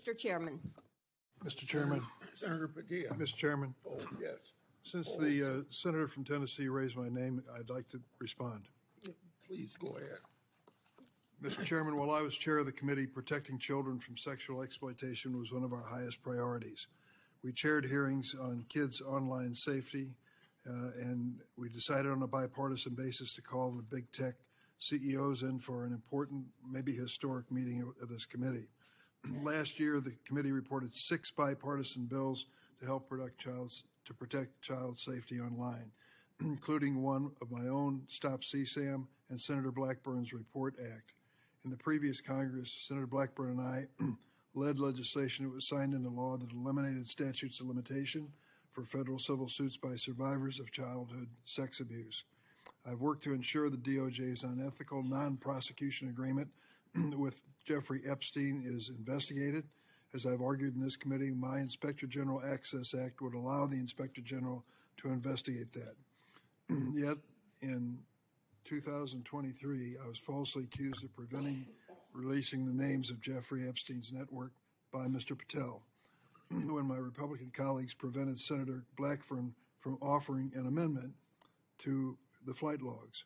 Mr. Chairman. Mr. Chairman. Senator Padilla. Mr. Chairman. Oh, yes. Since the senator from Tennessee raised my name, I'd like to respond. Please go ahead. Mr. Chairman, while I was chair of the committee, protecting children from sexual exploitation was one of our highest priorities. We chaired hearings on kids' online safety, and we decided on a bipartisan basis to call the big tech CEOs in for an important, maybe historic meeting of this committee. Last year, the committee reported 6 bipartisan bills to help protect child safety online, including one of my own, Stop CSAM, and Senator Blackburn's Report Act. In the previous Congress, Senator Blackburn and I led legislation that was signed into law that eliminated statutes of limitation for federal civil suits by survivors of childhood sex abuse. I've worked to ensure the DOJ's unethical non-prosecution agreement with Jeffrey Epstein is investigated. As I've argued in this committee, my Inspector General Access Act would allow the Inspector General to investigate that. Yet, in 2023, I was falsely accused of preventing releasing the names of Jeffrey Epstein's network by Mr. Patel, when my Republican colleagues prevented Senator Blackburn from offering an amendment to the flight logs.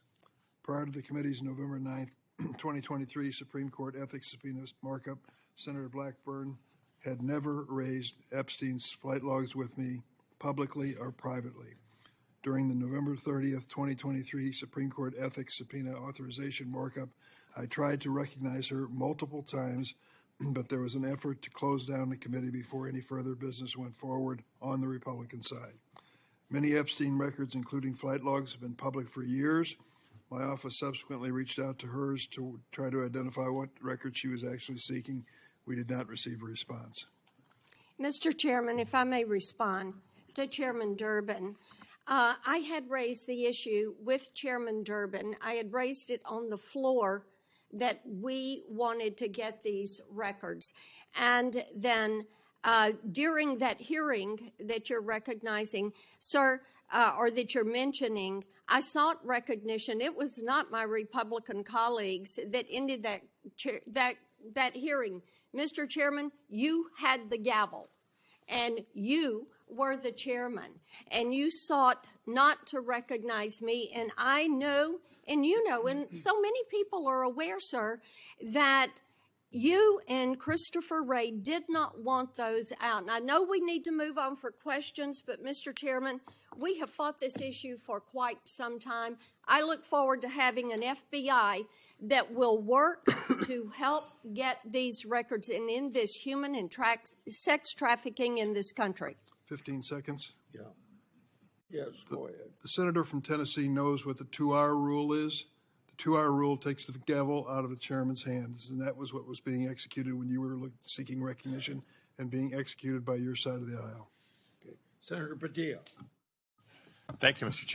Prior to the committee's November 9th, 2023 Supreme Court ethics subpoena markup, Senator Blackburn had never raised Epstein's flight logs with me publicly or privately. During the November 30th, 2023 Supreme Court ethics subpoena authorization markup, I tried to recognize her multiple times, but there was an effort to close down the committee before any further business went forward on the Republican side. Many Epstein records, including flight logs, have been public for years. My office subsequently reached out to hers to try to identify what record she was actually seeking. We did not receive a response. Mr. Chairman, if I may respond to Chairman Durbin. I had raised the issue with Chairman Durbin. I had raised it on the floor that we wanted to get these records. And then during that hearing that you're recognizing, sir, or that you're mentioning, I sought recognition. It was not my Republican colleagues that ended that hearing. Mr. Chairman, you had the gavel, and you were the chairman, and you sought not to recognize me. And I know, and you know, and so many people are aware, sir, that you and Christopher Wray did not want those out. And I know we need to move on for questions, but Mr. Chairman, we have fought this issue for quite some time. I look forward to having an FBI that will work to help get these records and end this human and sex trafficking in this country. 15 seconds. Yeah. Yes, go ahead. The senator from Tennessee knows what the 2-hour rule is. The 2-hour rule takes the gavel out of the chairman's hands, and that was what was being executed when you were seeking recognition and being executed by your side of the aisle. Okay. Senator Padilla. Thank you, Mr. Chair.